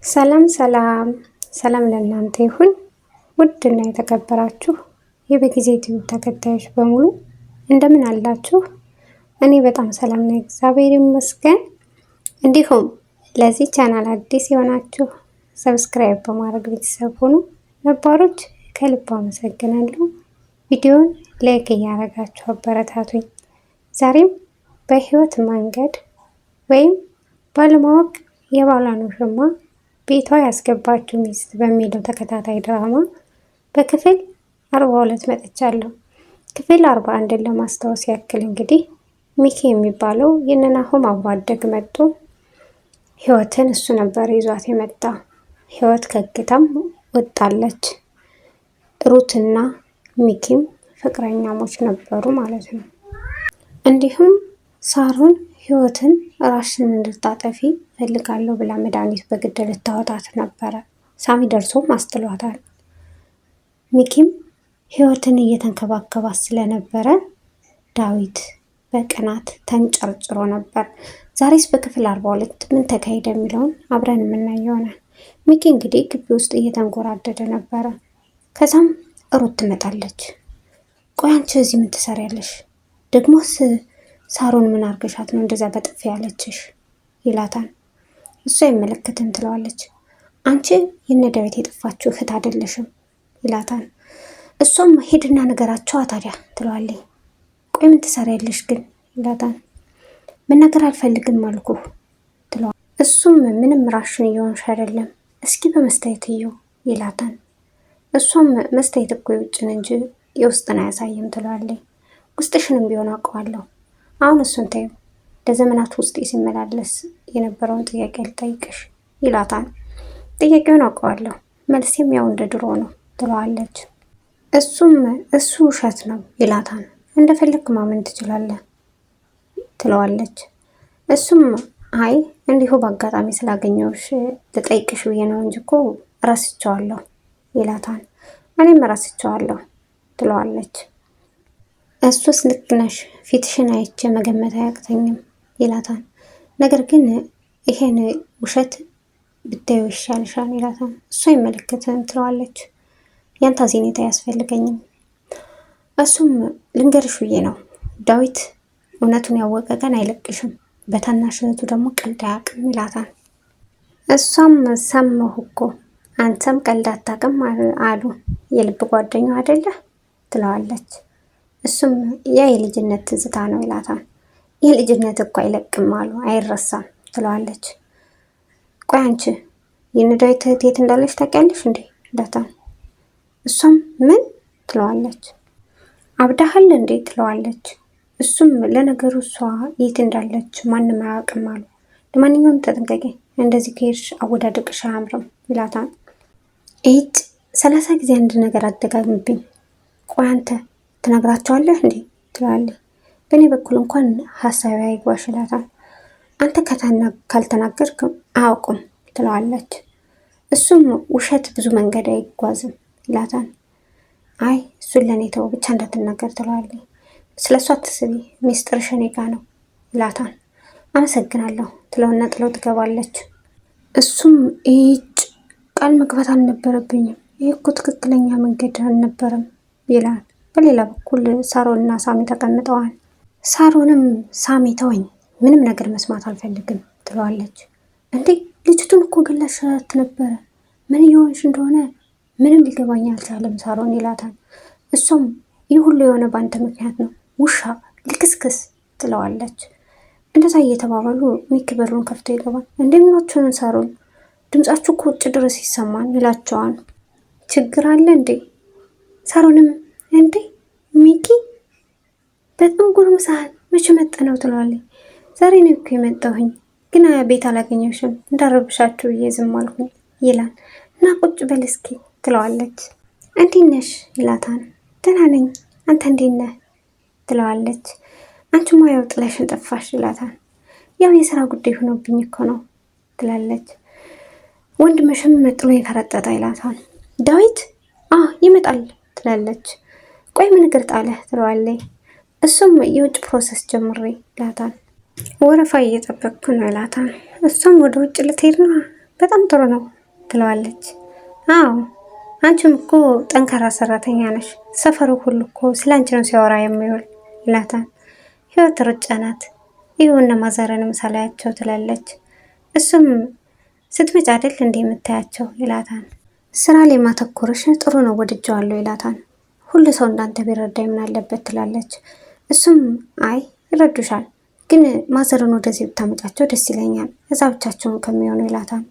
ሰላም ሰላም ሰላም ለእናንተ ይሁን። ውድና የተከበራችሁ የበጊዜ ቲዩብ ተከታዮች በሙሉ እንደምን አላችሁ? እኔ በጣም ሰላም ነኝ፣ እግዚአብሔር ይመስገን። እንዲሁም ለዚህ ቻናል አዲስ የሆናችሁ ሰብስክራይብ በማድረግ ቤተሰብ ሁኑ። ነባሮች ከልብ አመሰግናለሁ። ቪዲዮን ላይክ እያደረጋችሁ አበረታቱኝ። ዛሬም በህይወት መንገድ ወይም ባለማወቅ የባሏን ውሽማ ቤቷ ያስገባችው ሚስት በሚለው ተከታታይ ድራማ በክፍል 42 መጥቻለሁ። ክፍል 41ን ለማስታወስ ያክል እንግዲህ ሚኪ የሚባለው የነናሆም አብሮ አደግ መጥቶ ህይወትን እሱ ነበር ይዟት የመጣ። ህይወት ከግታም ወጣለች። ሩትና ሚኪም ፍቅረኛሞች ነበሩ ማለት ነው። እንዲሁም ሳሩን ህይወትን ራስሽን እንድታጠፊ ፈልጋለሁ ብላ መድኃኒት በግድ ልታወጣት ነበረ። ሳሚ ደርሶም አስጥሏታል። ሚኪም ህይወትን እየተንከባከባት ስለነበረ ዳዊት በቅናት ተንጨርጭሮ ነበር። ዛሬስ በክፍል 42 ምን ተካሄደ የሚለውን አብረን የምናየው ይሆናል። ሚኪ እንግዲህ ግቢ ውስጥ እየተንጎራደደ ነበረ። ከዛም ሩት ትመጣለች። ቆይ አንቺ እዚህ ምን ትሰሪያለሽ? ደግሞስ ሳሮን ምን አርገሻት ነው እንደዛ በጥፊ ያለችሽ? ይላታል። እሱ አይመለከትም ትለዋለች። አንቺ የነ ዳዊት የጠፋችው እህት አይደለሽም ይላታል። እሷም ሄድና ነገራቸዋ ታዲያ ትለዋለች። ቆይ ምን ትሰሪያለሽ ግን ይላታል። መናገር አልፈልግም አልኩህ ትለዋለች። እሱም ምንም ራሽን እየሆንሽ አይደለም፣ እስኪ በመስታየት እየው ይላታል። እሷም መስታየት እኮ የውጭን እንጂ የውስጥን አያሳይም ትለዋለች። ውስጥሽንም ቢሆን አውቀዋለሁ፣ አሁን እሱን ተይው፣ ለዘመናት ውስጥ ሲመላለስ የነበረውን ጥያቄ ልጠይቅሽ ይላታል። ጥያቄውን አውቀዋለሁ፣ መልሴም ያው እንደ ድሮ ነው ትለዋለች። እሱም እሱ ውሸት ነው ይላታል። እንደፈለግክ ማመን ትችላለህ ትለዋለች። እሱም አይ እንዲሁ በአጋጣሚ ስላገኘሁሽ ልጠይቅሽ ብዬ ነው እንጂ እኮ እረስቸዋለሁ ይላታል። እኔም እረስቸዋለሁ ትለዋለች። እሱስ ልክ ነሽ፣ ፊትሽን አይቼ መገመት አያቅተኝም ይላታል። ነገር ግን ይሄን ውሸት ብታዩ ይሻልሻል ይላታል። እሱ አይመለከትም ትለዋለች። ያንተ ዜኔታ አያስፈልገኝም። እሱም ልንገርሽ ብዬ ነው፣ ዳዊት እውነቱን ያወቀ ቀን አይለቅሽም፣ በታናሽ እህቱ ደግሞ ቀልድ አያውቅም ይላታል። እሷም ሰማሁ እኮ አንተም ቀልድ አታውቅም አሉ፣ የልብ ጓደኛው አይደለ ትለዋለች። እሱም ያ የልጅነት ትዝታ ነው ይላታል። የልጅነት እኮ አይለቅም አሉ፣ አይረሳም ትለዋለች። ቆይ አንቺ የነ ዳዊት እህት የት እንዳለች ታውቂያለሽ እንዴ ይላታል። እሷም ምን ትለዋለች። አብዳሃል እንዴ ትለዋለች። እሱም ለነገሩ እሷ የት እንዳለች ማንም አያውቅም አሉ፣ ለማንኛውም ተጠንቀቂ፣ እንደዚህ ከሄድሽ አወዳደቅሽ አያምርም ይላታል። 30 ጊዜ አንድ ነገር አደጋግምብኝ፣ ቆይ አንተ ትነግራቸዋለህ እንዴ ትላለች። በእኔ በኩል እንኳን ሀሳቢ አይግባሽ ይላታል። አንተ ካልተናገርክ አያውቁም ትለዋለች። እሱም ውሸት ብዙ መንገድ አይጓዝም ይላታል። አይ እሱን ለእኔ ተው ብቻ እንዳትናገር ትለዋለች። ስለ እሷ አትስቢ፣ ሚስጥርሽ እኔ ጋ ነው ይላታል። አመሰግናለሁ ትለውና ጥለው ትገባለች። እሱም ቃል መግባት አልነበረብኝም፣ ይህ እኮ ትክክለኛ መንገድ አልነበረም ይላል። በሌላ በኩል ሳሮንና ሳሚ ተቀምጠዋል። ሳሮንም ሳሚ ተወኝ፣ ምንም ነገር መስማት አልፈልግም ትለዋለች። እንዴ ልጅቱን እኮ ገላሻት ነበረ፣ ምን እየሆንሽ እንደሆነ ምንም ሊገባኝ አልቻለም ሳሮን ይላታል። እሷም ይህ ሁሉ የሆነ በአንተ ምክንያት ነው ውሻ ልክስክስ ትለዋለች። እንደዛ እየተባባሉ ሚኪ በሩን ከፍቶ ይገባል። እንደምናችሁን ሳሮን፣ ድምጻችሁ እኮ ውጭ ድረስ ይሰማል ይላቸዋል። ችግር አለ እንዴ? ሳሮንም እንዴ ሚኪ በጣም ጎርምሳል፣ መቼ መጣ ነው ትለዋለች። ዛሬ ነው እኮ የመጣሁኝ፣ ግን ቤት አላገኘሽም እንዳረብሻችሁ ብዬ ዝም አልኩኝ ይላል። እና ቁጭ በል እስኪ ትለዋለች። እንዴት ነሽ ይላታል። ደህና ነኝ፣ አንተ እንዴት ነህ ትለዋለች። አንቺማ ያው ጥለሽን ጠፋሽ ይላታል። ያው የስራ ጉዳይ ሆኖብኝ እኮ ነው ትላለች። ወንድምሽም ጥሎ የፈረጠጠ ይላታል። ዳዊት ይመጣል ትላለች። ቆይ ምን እግር ጣለህ ትለዋለች። እሱም የውጭ ፕሮሰስ ጀምሬ ይላታል። ወረፋ እየጠበቅኩ ነው ይላታል። እሷም ወደ ውጭ ልትሄድ ነው በጣም ጥሩ ነው ትለዋለች። አዎ አንቺም እኮ ጠንካራ ሰራተኛ ነሽ፣ ሰፈሩ ሁሉ እኮ ስለ አንቺ ነው ሲያወራ የሚውል ይላታል። ህይወት ሩጫ ናት፣ ይሁን ማዘርንም ሳላያቸው ትላለች። እሱም ስትመጪ አይደል እንዴ የምታያቸው ይላታል። ስራ ላይ ማተኮርሽ ጥሩ ነው ወድጀዋለሁ ይላታል። ሁሉ ሰው እንዳንተ ቢረዳኝ ምን አለበት ትላለች። እሱም አይ ይረዱሻል፣ ግን ማዘርን ወደዚህ ብታመጫቸው ደስ ይለኛል፣ እዛ ብቻቸውን ከሚሆኑ ይላታል።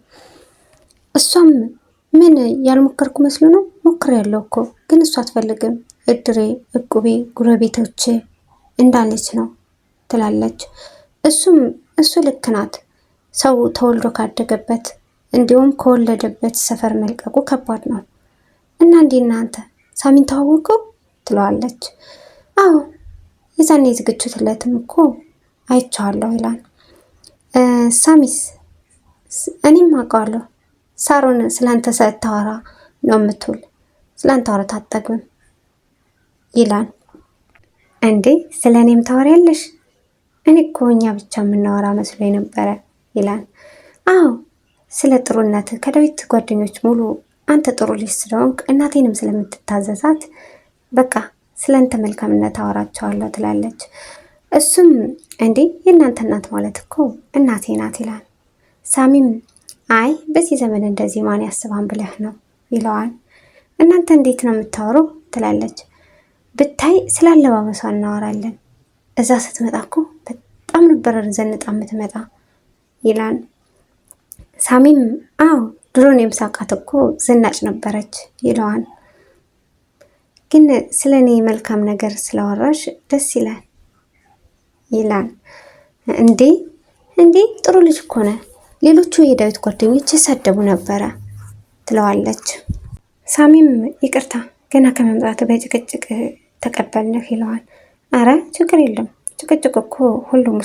እሷም ምን ያልሞከርኩ መስሎ ነው? ሞክሬያለሁ እኮ ግን እሱ አትፈልግም፣ እድሬ፣ እቁቤ፣ ጉረቤቶቼ እንዳለች ነው ትላለች። እሱም እሱ ልክ ናት፣ ሰው ተወልዶ ካደገበት እንዲሁም ከወለደበት ሰፈር መልቀቁ ከባድ ነው። እና እንዲህ እናንተ ሳሚን ተዋወቀው ትለዋለች። አዎ የዛኔ የዝግጅት ዕለትም እኮ አይቼዋለሁ ይላል። ሳሚስ? እኔም አውቀዋለሁ፣ ሳሮን ስላንተ ስታወራ ነው የምትውል፣ ስላንተ አውርታ አትጠግብም ይላል። እንዴ ስለ እኔም ታወሪያለሽ? እኔ እኮ እኛ ብቻ የምናወራ መስሎ ነበረ ይላል። አዎ ስለ ጥሩነት ከዳዊት ጓደኞች ሙሉ አንተ ጥሩ ልጅ ስለሆንክ እናቴንም ስለምትታዘዛት በቃ ስለአንተ መልካምነት አወራቸዋለሁ ትላለች። እሱም እንዴ የእናንተ እናት ማለት እኮ እናቴ ናት ይላል። ሳሚም አይ በዚህ ዘመን እንደዚህ ማን ያስባን ብለህ ነው ይለዋል። እናንተ እንዴት ነው የምታወሩ ትላለች። ብታይ ስለ አለባበሷ እናወራለን፣ እዛ ስትመጣ እኮ በጣም ነበር ዘንጣ የምትመጣ ይላል። ሳሚም አዎ ድሮን የምሳቃት እኮ ዝናጭ ነበረች ይለዋል። ግን ስለ እኔ መልካም ነገር ስላወራሽ ደስ ይላል። እንዴ ጥሩ ልጅ እኮ ነህ፣ ሌሎቹ የዳዊት ጓደኞች ይሳደቡ ነበረ ትለዋለች። ሳሚም ይቅርታ ገና ከመምጣት በጭቅጭቅ ተቀበልንህ ይለዋል። አረ ችግር የለም ጭቅጭቅ እኮ ሁሉም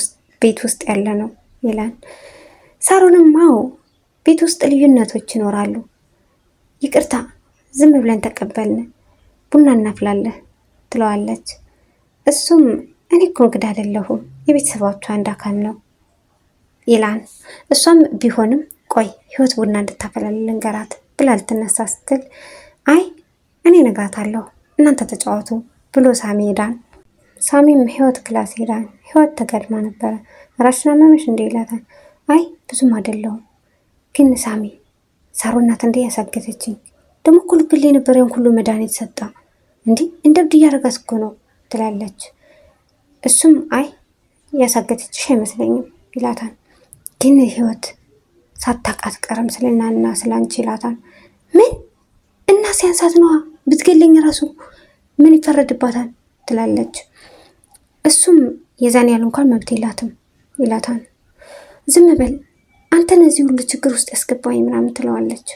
ቤት ውስጥ ያለ ነው ይላል። ሳሮንም አዎ ቤት ውስጥ ልዩነቶች ይኖራሉ፣ ይቅርታ ዝም ብለን ተቀበልን፣ ቡና እናፍላለህ ትለዋለች። እሱም እኔ እኮ እንግዳ አይደለሁም የቤተሰባችሁ አንድ አካል ነው ይላል። እሷም ቢሆንም ቆይ ህይወት ቡና እንድታፈላልኝ ልንገራት ብላ ልትነሳ ስትል አይ እኔ እነግራታለሁ እናንተ ተጫወቱ ብሎ ሳሚ ሄዳል። ሳሚም ህይወት ክላስ ሄዳል። ህይወት ተገድማ ነበረ። ራስሽን አመመሽ እንዴ ይላታል። አይ ብዙም አይደለሁም፣ ግን ሳሚ ሳሮን ናት እንዴ ያሳገተችኝ፣ ደግሞ እኮ ልብ ላይ የነበረውን ሁሉ መድኃኒት ሰጣ እንዲህ እንደ እብድ እያደረጋት እኮ ነው ትላለች። እሱም አይ ያሳገተችሽ አይመስለኝም ይላታል። ግን ህይወት ሳታውቃት ቀረም ስለናና ስላንቺ ይላታል። ምን እና ሲያንሳት ነዋ ብትገለኝ ራሱ ምን ይፈረድባታል ትላለች። እሱም የዛን ያህል እንኳን መብት የላትም ይላታል። ዝም በል አንተን እዚህ ሁሉ ችግር ውስጥ ያስገባኝ ምናምን ትለዋለች።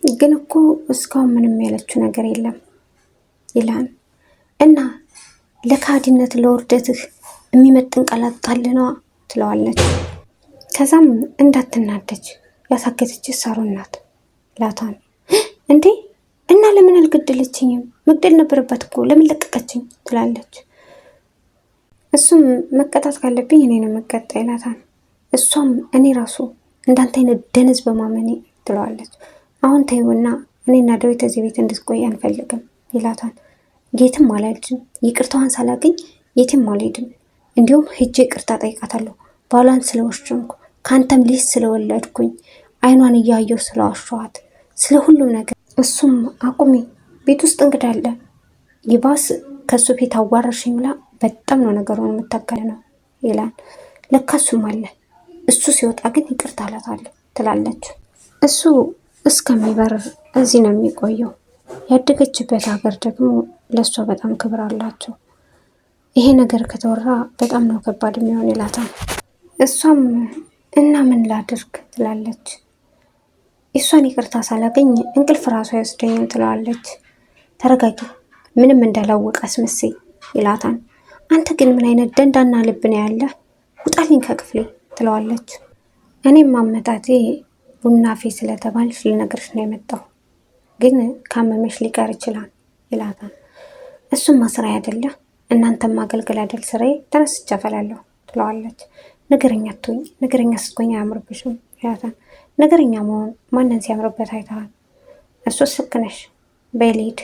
ግን እኮ እስካሁን ምንም ያለችው ነገር የለም ይላል። እና ለካዲነት ለውርደትህ የሚመጥን ቃላት ጣል ነዋ ትለዋለች። ከዛም እንዳትናደጅ ያሳገተች ሳሮን ናት ይላታል። እንዴ እና ለምን አልገደለችኝም? መግደል ነበረባት እኮ ለምን ለቀቀችኝ ትላለች። እሱም መቀጣት ካለብኝ እኔ ነው መቀጣ ይላታል። እሷም እኔ ራሱ እንዳንተ አይነት ደነዝ በማመኔ ትለዋለች። አሁን ተይውና እኔና ዳዊት እዚህ ቤት እንድትቆይ አንፈልግም ይላታል። የትም አልሄድም፣ ይቅርታዋን ሳላገኝ የትም አልሄድም። እንዲሁም ሄጄ ይቅርታ ጠይቃታለሁ። ባሏን ስለወሸምኩ ከአንተም ልጅ ስለወለድኩኝ አይኗን እያየሁ ስለዋሸኋት ስለ ሁሉም ነገር። እሱም አቁሚ፣ ቤት ውስጥ እንግዳ አለ፣ ይባስ ከሱ ፊት አዋረሽኝ ብላ በጣም ነው ነገሩን የምታገለ ነው ይላል። ለካ እሱም አለ፣ እሱ ሲወጣ ግን ይቅርታ እላታለሁ ትላለች። እሱ እስከሚበርር እዚህ ነው የሚቆየው። ያደገችበት ሀገር ደግሞ ለእሷ በጣም ክብር አላቸው። ይሄ ነገር ከተወራ በጣም ነው ከባድ የሚሆን ይላታል። እሷም እና ምን ላድርግ ትላለች። እሷን ይቅርታ ሳላገኝ እንቅልፍ ራሱ አይወስደኝም ትለዋለች። ተረጋጊ፣ ምንም እንዳላወቀ አስመስይ ይላታል። አንተ ግን ምን አይነት ደንዳና ልብ ነው ያለ፣ ውጣልኝ ከክፍሌ ትለዋለች። እኔም አመጣቴ ቡና ፌ ስለተባልሽ ልነግርሽ ነው የመጣው፣ ግን ካመመሽ ሊቀር ይችላል ይላታል። እሱም ስራዬ አይደለ እናንተም ማገልገል አይደል ስራዬ፣ ተነስቼ አፈላለሁ ትለዋለች። ነገረኛ አትሁኝ፣ ነገረኛ ስትሆኝ አያምርብሽም ይላታል። ነገረኛ መሆን ማንን ሲያምርበት አይተሃል? እሱስ ልክ ነሽ በይ ልሂድ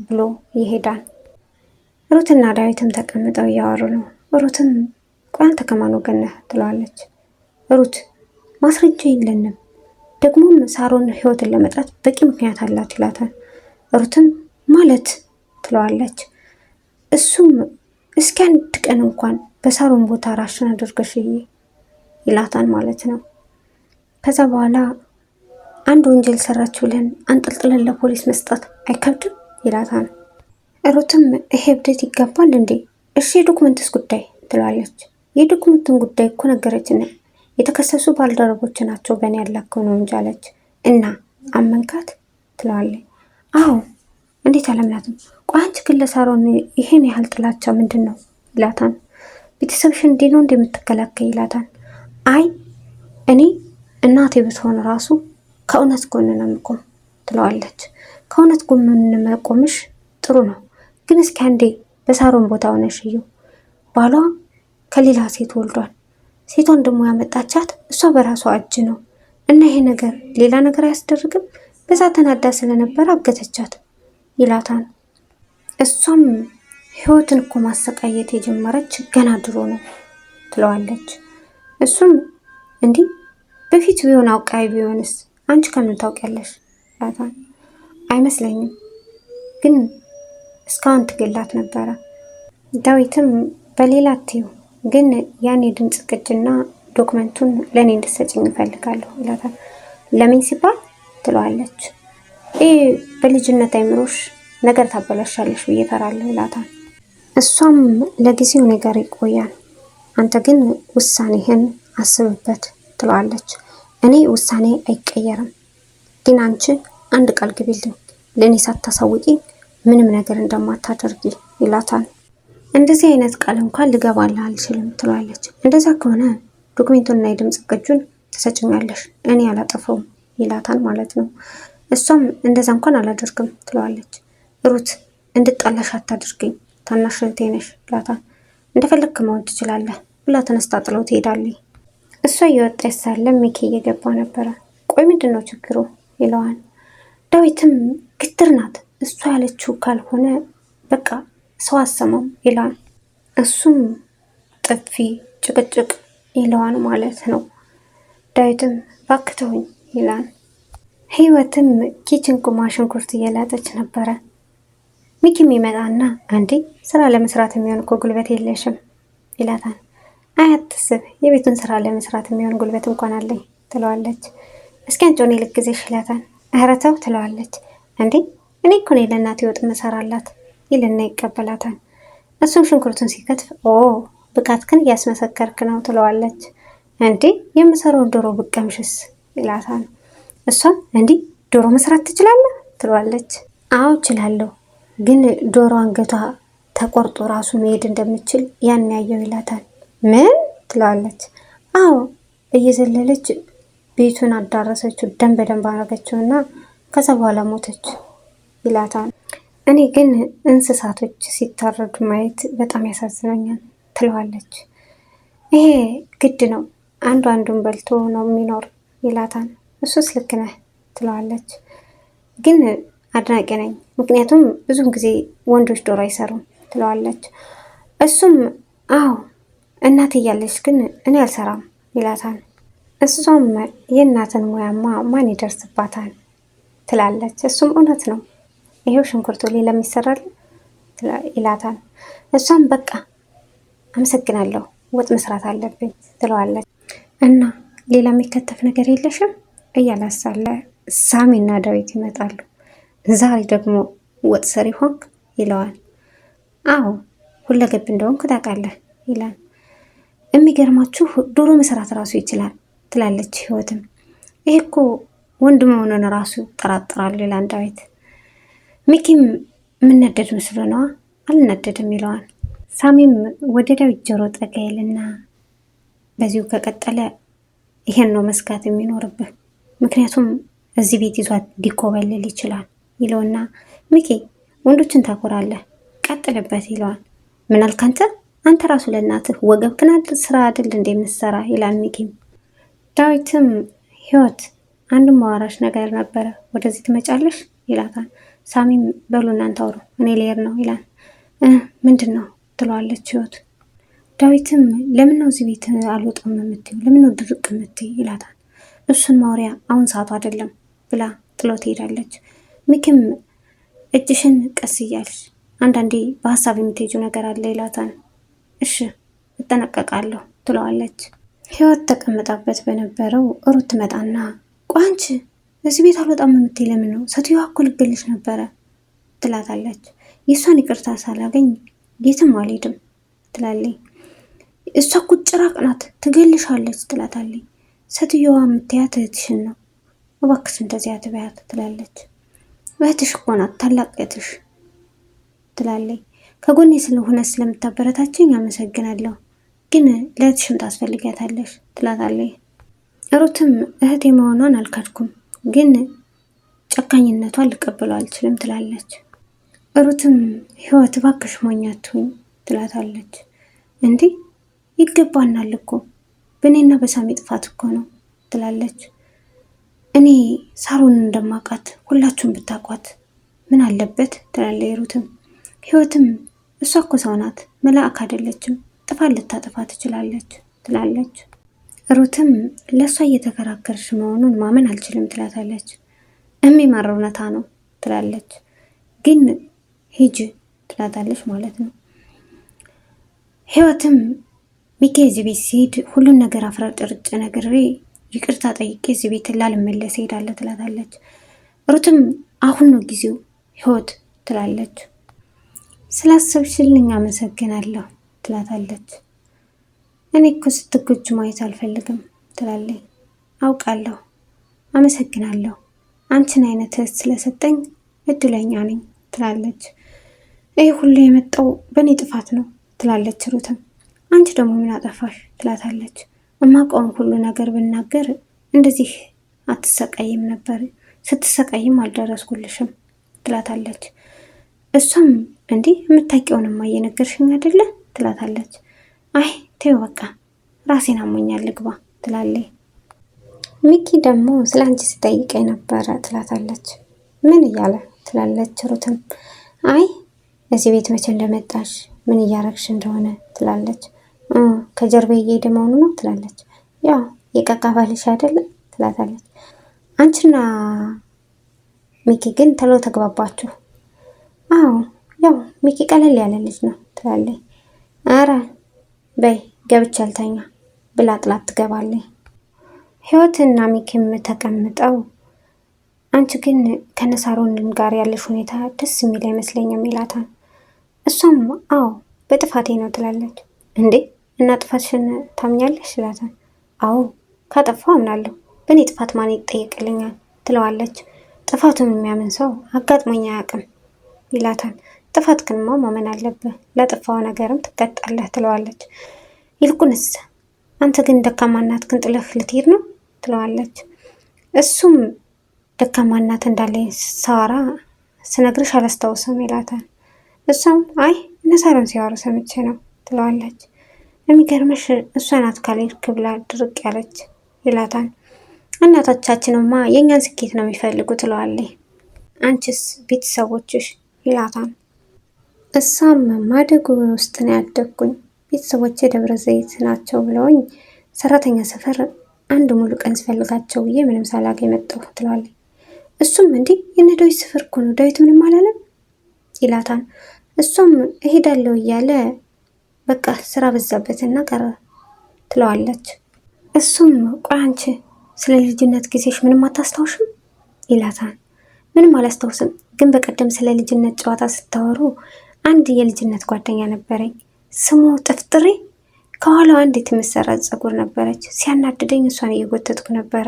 ብሎ ይሄዳል። ሩትና ዳዊትም ተቀምጠው እያወሩ ነው። ሩትም ቆይ አንተ ከማን ወገን ነህ ትለዋለች። ሩት ማስረጃ የለንም፣ ደግሞም ሳሮን ህይወትን ለመጥራት በቂ ምክንያት አላት ይላታል። ሩትም ማለት ትለዋለች። እሱም እስኪ አንድ ቀን እንኳን በሳሮን ቦታ ራሽን አድርገሽ ይላታል ማለት ነው። ከዛ በኋላ አንድ ወንጀል ሰራች ብለን አንጠልጥለን ለፖሊስ መስጠት አይከብድም ይላታል። ሩትም ይሄ እብደት ይገባል እንዴ? እሺ የዶክመንትስ ጉዳይ ትለዋለች። የዶክመንትን ጉዳይ እኮ ነገረችን፣ የተከሰሱ ባልደረቦች ናቸው በእኔ ያላከው ነው እንጂ አለች። እና አመንካት ትለዋለች። አዎ እንዴት አለምናትም? ቆይ አንቺ ግን ለሳሮን ይሄን ያህል ጥላቻ ምንድን ነው ይላታል። ቤተሰብሽን እንዴ ነው እንደምትከላከይ ይላታል። አይ እኔ እናቴ ብትሆን ራሱ ከእውነት ጎን ነው የምቆም ትለዋለች። ከእውነት ጎን መቆምሽ ጥሩ ነው፣ ግን እስኪ አንዴ በሳሮን ቦታ ሆነሽ እዩ። ባሏ ከሌላ ሴት ወልዷል። ሴቷን ደግሞ ያመጣቻት እሷ በራሷ እጅ ነው እና ይሄ ነገር ሌላ ነገር አያስደርግም? በዛ ተናዳ ስለነበር አገተቻት ይላታል። እሷም ህይወትን እኮ ማሰቃየት የጀመረች ገና ድሮ ነው ትለዋለች። እሱም እንዲህ በፊት ቢሆን አውቃይ ቢሆንስ አንቺ ከምን ታውቂያለሽ ይላታል። አይመስለኝም፣ ግን እስካሁን ትገላት ነበረ። ዳዊትም በሌላ አትዩ፣ ግን ያን የድምፅ ቅጅና ዶክመንቱን ለእኔ እንድትሰጭኝ እፈልጋለሁ ይላታል። ለምን ሲባል ትለዋለች። ይህ በልጅነት አይምሮሽ ነገር ታበላሻለሽ ብዬ እፈራለሁ ይላታል። እሷም ለጊዜው ነገር ይቆያል፣ አንተ ግን ውሳኔህን አስብበት ትለዋለች። እኔ ውሳኔ አይቀየርም፣ ግን አንቺ አንድ ቃል ግቢልኝ፣ ለእኔ ሳታሳውቂ ምንም ነገር እንደማታደርጊ ይላታል። እንደዚህ አይነት ቃል እንኳን ልገባልህ አልችልም ትለዋለች። እንደዛ ከሆነ ዶክሜንቱንና የድምፅ ቅጁን ትሰጭኛለሽ፣ እኔ አላጠፋውም ይላታል ማለት ነው። እሷም እንደዛ እንኳን አላደርግም ትለዋለች። ሩት እንድጣላሽ አታድርገኝ፣ ታናሽ እህቴ ነሽ ይላታል። እንደፈለግክ መሆን ትችላለህ ብላ ተነስታ ጥለው ትሄዳለች። እሷ እየወጣች ሳለ ሚኪ እየገባ ነበረ። ቆይ ምንድን ነው ችግሩ ይለዋል። ዳዊትም ግትር ናት፣ እሷ ያለችው ካልሆነ በቃ ሰው አሰማም ይላል። እሱም ጥፊ ጭቅጭቅ ይለዋል ማለት ነው። ዳዊትም ባክተውኝ ይላል። ህይወትም ኪችን ቁማ ሽንኩርት እየላጠች ነበረ። ሚኪም ይመጣና አንዴ ስራ ለመስራት የሚሆን እኮ ጉልበት የለሽም ይላታል። አያትስብ፣ የቤቱን ስራ ለመስራት የሚሆን ጉልበት እንኳን አለኝ ትለዋለች። እስኪ አንቺ እኔ ልግዝሽ ይላታል። ኧረ ተው ትለዋለች። እንዴ እኔ እኮ ነኝ ለእናቴ ወጥ መሰራላት ይልና ይቀበላታል። እሱም ሽንኩርቱን ሲከትፍ ኦ ብቃትክን እያስመሰከርክ ነው ትለዋለች። እንዴ የምሰራውን ዶሮ ብቀምሽስ ይላታል። እሷም እንዲህ ዶሮ መስራት ትችላለህ ትለዋለች። አዎ እችላለሁ፣ ግን ዶሮ አንገቷ ተቆርጦ ራሱ መሄድ እንደምችል ያን ያየው ይላታል። ምን ትለዋለች። አዎ እየዘለለች ቤቱን አዳረሰችው፣ ደም በደንብ አረገችውና ከዛ በኋላ ሞተች ይላታል። እኔ ግን እንስሳቶች ሲታረዱ ማየት በጣም ያሳዝነኛል ትለዋለች። ይሄ ግድ ነው፣ አንዱ አንዱን በልቶ ነው የሚኖር ይላታል። እሱስ ልክ ነህ ትለዋለች። ግን አድናቂ ነኝ፣ ምክንያቱም ብዙም ጊዜ ወንዶች ዶሮ አይሰሩም ትለዋለች። እሱም አዎ እናት እያለች ግን እኔ አልሰራም ይላታል። እሷም የእናትን ሙያማ ማን ይደርስባታል ትላለች። እሱም እውነት ነው፣ ይሄው ሽንኩርቱ ሌላ ይሰራል ይላታል። እሷም በቃ አመሰግናለሁ፣ ወጥ መስራት አለብኝ ትለዋለች። እና ሌላ የሚከተፍ ነገር የለሽም እያላት ሳለ ሳሚና ዳዊት ይመጣሉ። ዛሬ ደግሞ ወጥ ሰሪ ሆንክ ይለዋል። አዎ ሁለገብ እንደሆንክ ታውቃለህ ይላል። የሚገርማችሁ ዶሮ መስራት ራሱ ይችላል ትላለች ህይወትም። ይሄ እኮ ወንድ መሆኑን ራሱ ጠራጥራል ይላል ዳዊት። ሚኪም የምነደድ መስሎ ነዋ፣ አልነደድም ይለዋል። ሳሚም ወደ ዳዊት ጆሮ ጠጋ ይልና በዚሁ ከቀጠለ ይሄን ነው መስጋት የሚኖርብህ፣ ምክንያቱም እዚህ ቤት ይዟት ሊኮበልል ይችላል ይለውና ሚኪ ወንዶችን ታኮራለህ፣ ቀጥልበት ይለዋል። ምን አልክ አንተ ራሱ ለእናትህ ወገብክን ስራ አይደል እንደምትሰራ ይላል ሚኪም። ዳዊትም ህይወት አንድም ማዋራሽ ነገር ነበረ፣ ወደዚህ ትመጫለሽ ይላታል። ሳሚም በሉ እናንተ አውሩ እኔ ልሄድ ነው ይላል። ምንድን ነው ትለዋለች ህይወት። ዳዊትም ለምን ነው እዚህ ቤት አልወጣም የምትይው? ለምን ነው ድርቅ የምትይ ይላታል። እሱን ማውሪያ አሁን ሰዓቱ አይደለም ብላ ጥሎ ትሄዳለች። ሚኪም እጅሽን ቀስ እያልሽ አንዳንዴ በሀሳብ የምትሄጂው ነገር አለ ይላታል። እሺ እጠነቀቃለሁ ትለዋለች። ህይወት ተቀምጣበት በነበረው ሩት ትመጣና ቋንች እዚህ ቤት አልወጣም የምትይ ለምን ነው? ሴትዮዋ እኮ ልገልሽ ነበረ ትላታለች። የእሷን ይቅርታ ሳላገኝ የትም አልሄድም ትላለች። እሷ እኮ ጭራቅ ናት ትገልሻለች ትላታለች። ሴትዮዋ የምትያት እህትሽን ነው፣ እባክሽ እንደዚህ አትበያት ትላለች። እህትሽ እኮ ናት ታላቅ እህትሽ ትላለች። ከጎኔ ስለሆነ ስለምታበረታችኝ አመሰግናለሁ፣ ግን ለእህትሽም ታስፈልጊያታለሽ ትላታለች። ሩትም እህቴ መሆኗን አልካድኩም፣ ግን ጨካኝነቷን ልቀበለው አልችልም ትላለች። ሩትም ህይወት እባክሽ ሞኝ አትሁኝ ትላታለች። እንዲህ ይገባናል እኮ በእኔና በሳሚ ጥፋት እኮ ነው ትላለች። እኔ ሳሮን እንደማውቃት ሁላችሁም ብታውቋት ምን አለበት ትላለች ሩትም። ህይወትም እሷ እኮ ሰው ናት፣ መልአክ አይደለችም፣ ጥፋት ልታጠፋ ትችላለች ትላለች። ሩትም ለእሷ እየተከራከርሽ መሆኑን ማመን አልችልም ትላታለች። የሚማር እውነታ ነው ትላለች። ግን ሂጂ ትላታለች ማለት ነው። ህይወትም ሚኪ እዚህ ቤት ሲሄድ ሁሉን ነገር አፍረጥርጬ ነግሬ ይቅርታ ጠይቄ እዚህ ቤት ላልመለስ ሄዳለሁ ትላታለች። ሩትም አሁን ነው ጊዜው ህይወት ትላለች። ስላሰብሽልኝ አመሰግናለሁ ትላታለች። እኔ እኮ ስትጎጂ ማየት አልፈልግም ትላለች። አውቃለሁ፣ አመሰግናለሁ፣ አንቺን አይነት እህት ስለሰጠኝ እድለኛ ነኝ ትላለች። ይህ ሁሉ የመጣው በእኔ ጥፋት ነው ትላለች ሩትም። አንቺ ደግሞ ምን አጠፋሽ ትላታለች። እማውቀውን ሁሉ ነገር ብናገር እንደዚህ አትሰቃይም ነበር፣ ስትሰቃይም አልደረስኩልሽም ትላታለች። እሷም እንዲህ የምታውቂውንማ እየነገርሽኝ አይደለ ትላታለች። አይ ተይው በቃ ራሴን አሞኛል ልግባ ትላለች። ሚኪ ደግሞ ስለ አንቺ ሲጠይቀኝ ነበረ ትላታለች። ምን እያለ ትላለች ሩትም። አይ እዚህ ቤት መቼ እንደመጣሽ ምን እያረግሽ እንደሆነ ትላለች። ከጀርባ እየሄደ መሆኑ ነው ትላለች። ያው የቀቃ ባልሽ አይደለ ትላታለች። አንቺና ሚኪ ግን ተሎ ተግባባችሁ? አዎ ያው ሚኪ ቀለል ያለ ልጅ ነው ትላለች። አረ በይ ገብቼ አልተኛ ብላ ጥላት ትገባለች። ህይወትና ሚኪም ተቀምጠው አንቺ ግን ከነሳሮን ጋር ያለሽ ሁኔታ ደስ የሚል አይመስለኝም ይላታል። እሷም አዎ በጥፋቴ ነው ትላለች። እንዴ እና ጥፋትሽን ታምኛለሽ ይላታል። አዎ ካጠፋው አምናለሁ፣ በእኔ ጥፋት ማን ይጠየቅልኛል ትለዋለች። ጥፋቱን የሚያምን ሰው አጋጥሞኝ አያውቅም ይላታል። ጥፋት ክንማ ማመን አለብህ፣ ለጥፋው ነገርም ትቀጣለህ ትለዋለች። ይልቁንስ አንተ ግን ደካማ እናትህን ጥለህ ልትሄድ ነው ትለዋለች። እሱም ደካማ እናት እንዳለኝ ሳወራ ስነግርሽ አላስታውስም ይላታል። እሷም አይ እነሳሮን ሲያወሩ ሰምቼ ነው ትለዋለች። የሚገርምሽ እሷ ናት ካልሄድክ ብላ ድርቅ ያለች ይላታል። እናቶቻችንማ የእኛን ስኬት ነው የሚፈልጉ ትለዋለች። አንቺስ ቤተሰቦችሽ ይላታል። እሷም ማደጎ ውስጥ ነው ያደግኩኝ፣ ቤተሰቦቼ ደብረ ዘይት ናቸው ብለውኝ ሰራተኛ ሰፈር አንድ ሙሉ ቀን ስፈልጋቸው ብዬ ምንም ሳላገኝ መጣሁ ትለዋለች። እሱም እንዲህ የነ ዳዊት ሰፈር እኮ ነው ዳዊት ምንም አላለም ይላታል። እሷም እሄዳለሁ እያለ በቃ ስራ በዛበትና ቀረ ትለዋለች። እሱም ቆይ አንቺ ስለ ልጅነት ጊዜሽ ምንም አታስታውሽም ይላታል። ምንም አላስታውስም፣ ግን በቀደም ስለ ልጅነት ጨዋታ ስታወሩ አንድ የልጅነት ጓደኛ ነበረኝ፣ ስሙ ጥፍጥሬ፣ ከኋላው አንዲት የምትሰራ ፀጉር ነበረች፣ ሲያናድደኝ እሷን እየጎተትኩ ነበረ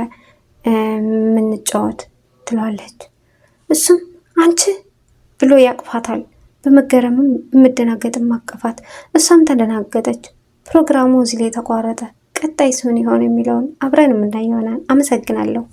ምንጫወት ትለዋለች። እሱም አንቺ ብሎ ያቅፋታል። በመገረምም የምደናገጥም አቀፋት። እሷም ተደናገጠች። ፕሮግራሙ እዚህ ላይ ተቋረጠ። ቀጣይ ምን ይሆን የሚለውን አብረን የምናየው ይሆናል። አመሰግናለሁ።